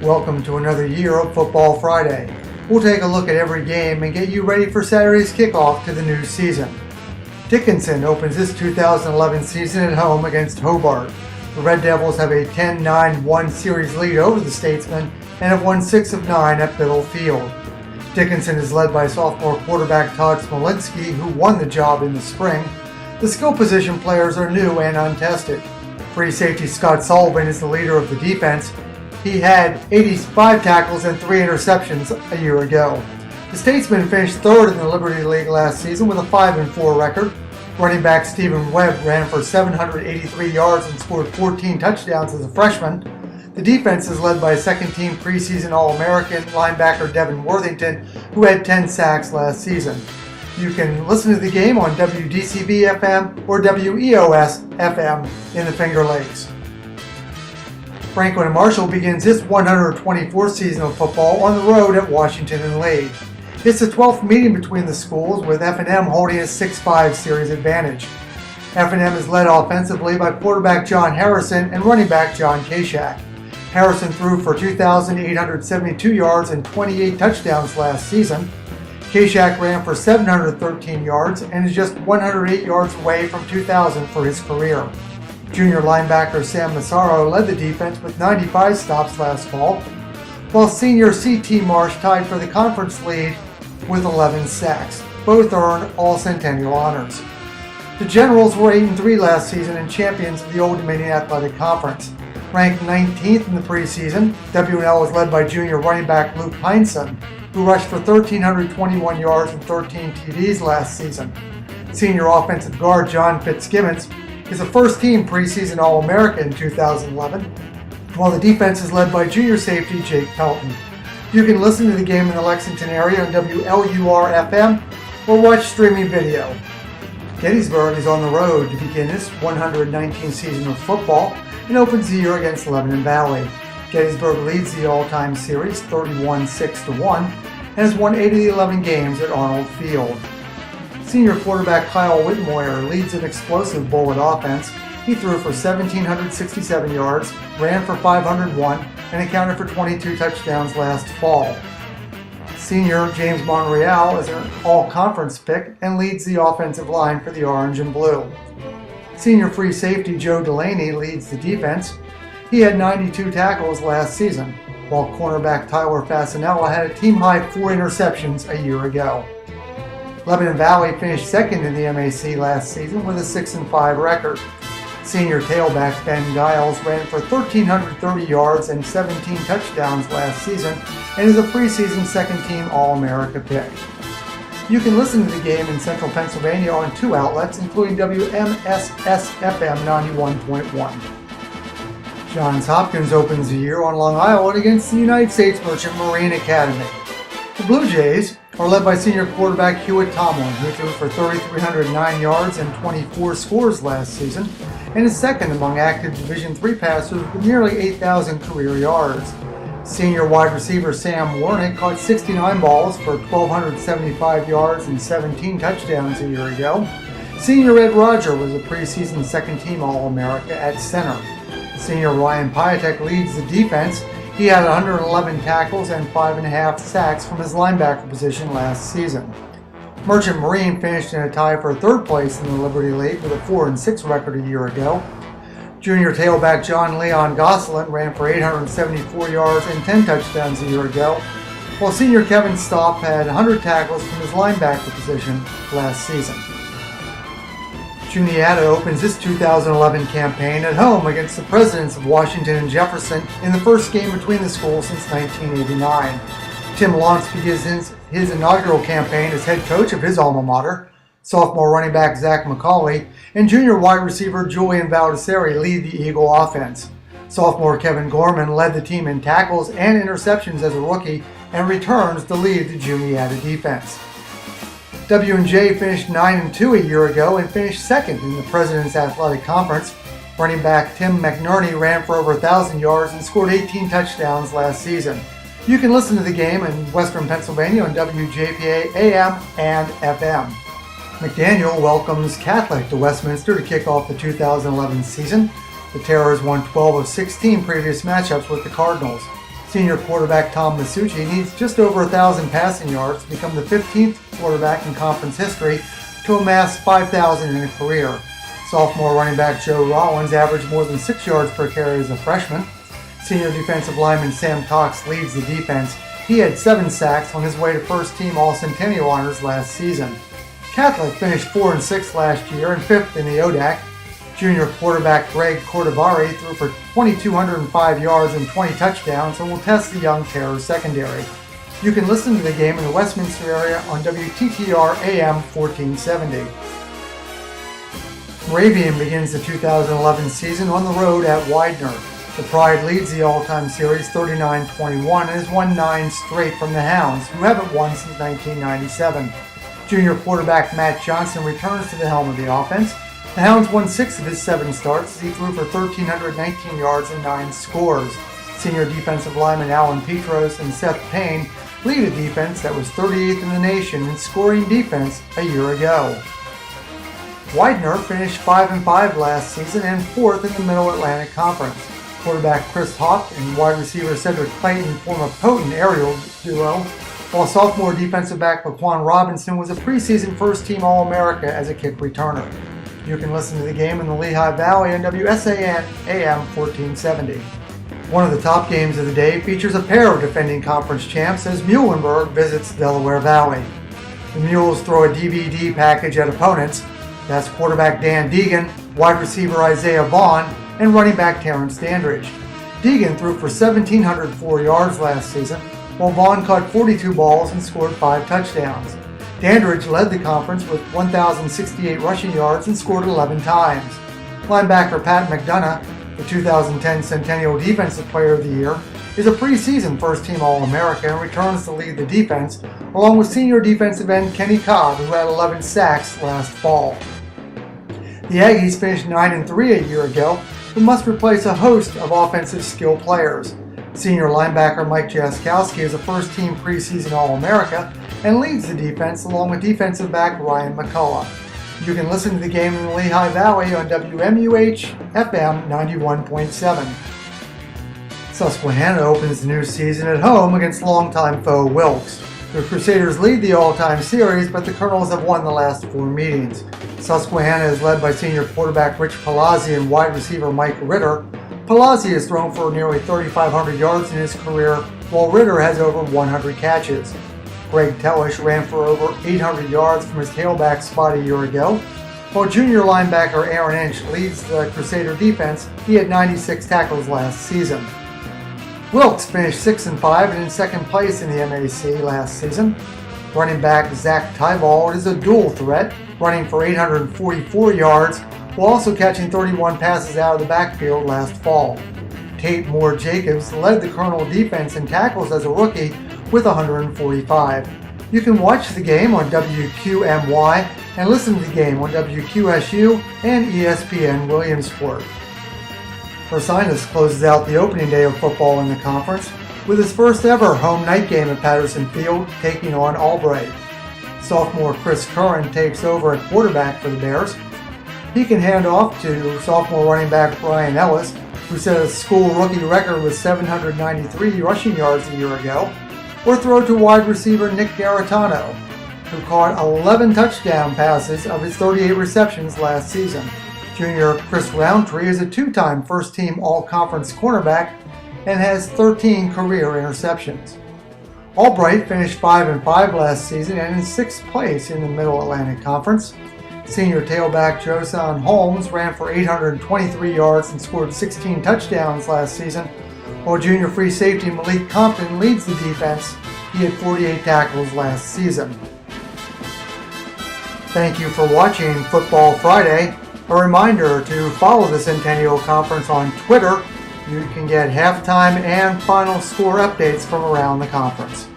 Welcome to another year of Football Friday. We'll take a look at every game and get you ready for Saturday's kickoff to the new season. Dickinson opens this 2011 season at home against Hobart. The Red Devils have a 10-9-1 series lead over the Statesmen and have won 6 of 9 at Biddle Field. Dickinson is led by sophomore quarterback Todd Smolinski, who won the job in the spring. The skill position players are new and untested. Free safety Scott Sullivan is the leader of the defense. He had 85 tackles and 3 interceptions a year ago. The Statesmen finished third in the Liberty League last season with a 5-4 record. Running back Stephen Webb ran for 783 yards and scored 14 touchdowns as a freshman. The defense is led by second-team preseason All-American linebacker Devin Worthington, who had 10 sacks last season. You can listen to the game on WDCB-FM or WEOS-FM in the Finger Lakes. Franklin and Marshall begins its 124th season of football on the road at Washington and Lee. It's the 12th meeting between the schools, with F&M holding a 6-5 series advantage. F&M is led offensively by quarterback John Harrison and running back John Kashak. Harrison threw for 2,872 yards and 28 touchdowns last season. Kashak ran for 713 yards and is just 108 yards away from 2,000 for his career. Junior linebacker Sam Massaro led the defense with 95 stops last fall, while senior C.T. Marsh tied for the conference lead with 11 sacks. Both earned all Centennial honors. The Generals were 8-3 last season and champions of the Old Dominion Athletic Conference. Ranked 19th in the preseason, W&L was led by junior running back Luke Heinsohn, who rushed for 1,321 yards and 13 TDs last season. Senior offensive guard John Fitzgibbons is a first-team preseason All-American in 2011, while the defense is led by junior safety Jake Pelton. You can listen to the game in the Lexington area on WLUR-FM or watch streaming video. Gettysburg is on the road to begin its 119th season of football and opens the year against Lebanon Valley. Gettysburg leads the all-time series 31-6-1 and has won 8 of the 11 games at Arnold Field. Senior quarterback Kyle Whitmoyer leads an explosive Bullet offense. He threw for 1,767 yards, ran for 501, and accounted for 22 touchdowns last fall. Senior James Monreal is an all-conference pick and leads the offensive line for the Orange and Blue. Senior free safety Joe Delaney leads the defense. He had 92 tackles last season, while cornerback Tyler Fasanella had a team-high 4 interceptions a year ago. Lebanon Valley finished second in the MAC last season with a 6-5 record. Senior tailback Ben Giles ran for 1,330 yards and 17 touchdowns last season and is a preseason second-team All-America pick. You can listen to the game in central Pennsylvania on 2 outlets, including WMSS-FM 91.1. Johns Hopkins opens the year on Long Island against the United States Merchant Marine Academy. The Blue Jays are led by senior quarterback Hewitt Tomlin, who threw for 3,309 yards and 24 scores last season, and is second among active Division III passers with nearly 8,000 career yards. Senior wide receiver Sam Warnick caught 69 balls for 1,275 yards and 17 touchdowns a year ago. Senior Ed Roger was a preseason second-team All-America at center. Senior Ryan Piatek leads the defense. He had 111 tackles and 5.5 sacks from his linebacker position last season. Merchant Marine finished in a tie for third place in the Liberty League with a 4-6 record a year ago. Junior tailback John Leon Gosselin ran for 874 yards and 10 touchdowns a year ago, while senior Kevin Stopp had 100 tackles from his linebacker position last season. Juniata opens its 2011 campaign at home against the Presidents of Washington and Jefferson in the first game between the schools since 1989. Tim Lawrence begins his inaugural campaign as head coach of his alma mater. Sophomore running back Zach McCauley and junior wide receiver Julian Baldessari lead the Eagle offense. Sophomore Kevin Gorman led the team in tackles and interceptions as a rookie and returns to lead the Juniata defense. W&J finished 9-2 a year ago and finished second in the President's Athletic Conference. Running back Tim McNerney ran for over 1,000 yards and scored 18 touchdowns last season. You can listen to the game in Western Pennsylvania on WJPA AM and FM. McDaniel welcomes Catholic to Westminster to kick off the 2011 season. The Terrors won 12 of 16 previous matchups with the Cardinals. Senior quarterback Tom Masucci needs just over 1,000 passing yards to become the 15th quarterback in conference history to amass 5,000 in a career. Sophomore running back Joe Rollins averaged more than 6 yards per carry as a freshman. Senior defensive lineman Sam Cox leads the defense. He had 7 sacks on his way to first-team All-Centennial honors last season. Catholic finished 4-6 last year and 5th in the ODAC. Junior quarterback Greg Cordovari threw for 2,205 yards and 20 touchdowns and will test the Young Terror secondary. You can listen to the game in the Westminster area on WTTR AM 1470. Moravian begins the 2011 season on the road at Widener. The Pride leads the all-time series 39-21 and has won 9 straight from the Hounds, who haven't won since 1997. Junior quarterback Matt Johnson returns to the helm of the offense. The Hounds won 6 of his 7 starts as he threw for 1,319 yards and 9 scores. Senior defensive linemen Alan Petros and Seth Payne lead a defense that was 38th in the nation in scoring defense a year ago. Widener finished 5-5 last season and 4th in the Middle Atlantic Conference. Quarterback Chris Hawk and wide receiver Cedric Clayton form a potent aerial duo, while sophomore defensive back Laquan Robinson was a preseason first-team All-America as a kick returner. You can listen to the game in the Lehigh Valley on WSAN AM 1470. One of the top games of the day features a pair of defending conference champs as Muhlenberg visits Delaware Valley. The Mules throw a DVD package at opponents. That's quarterback Dan Deegan, wide receiver Isaiah Vaughn, and running back Terrence Dandridge. Deegan threw for 1,704 yards last season, while Vaughn caught 42 balls and scored 5 touchdowns. Dandridge led the conference with 1,068 rushing yards and scored 11 times. Linebacker Pat McDonough, the 2010 Centennial Defensive Player of the Year, is a preseason first-team All-America and returns to lead the defense, along with senior defensive end Kenny Cobb, who had 11 sacks last fall. The Aggies finished 9-3 a year ago, but must replace a host of offensive skill players. Senior linebacker Mike Jaskowski is a first-team preseason All-America and leads the defense along with defensive back Ryan McCullough. You can listen to the game in the Lehigh Valley on WMUH FM 91.7. Susquehanna opens the new season at home against longtime foe Wilkes. The Crusaders lead the all-time series, but the Colonels have won the last 4 meetings. Susquehanna is led by senior quarterback Rich Palazzi and wide receiver Mike Ritter. Palazzi has thrown for nearly 3,500 yards in his career, while Ritter has over 100 catches. Greg Tellish ran for over 800 yards from his tailback spot a year ago. While junior linebacker Aaron Inch leads the Crusader defense, he had 96 tackles last season. Wilkes finished 6-5 and in second place in the MAC last season. Running back Zach Tybald is a dual threat, running for 844 yards, while also catching 31 passes out of the backfield last fall. Tate Moore Jacobs led the Colonel defense in tackles as a rookie with 145. You can watch the game on WQMY and listen to the game on WQSU and ESPN Williamsport. Ursinus closes out the opening day of football in the conference with his first ever home night game at Patterson Field, taking on Albright. Sophomore Chris Curran takes over at quarterback for the Bears. He can hand off to sophomore running back Brian Ellis, who set a school rookie record with 793 rushing yards a year ago, or throw to wide receiver Nick Garitano, who caught 11 touchdown passes of his 38 receptions last season. Junior Chris Roundtree is a 2-time first-team all-conference cornerback and has 13 career interceptions. Albright finished 5-5 last season and in 6th place in the Middle Atlantic Conference. Senior tailback Josan Holmes ran for 823 yards and scored 16 touchdowns last season, while junior free safety Malik Compton leads the defense. He had 48 tackles last season. Thank you for watching Football Friday. A reminder to follow the Centennial Conference on Twitter. You can get halftime and final score updates from around the conference.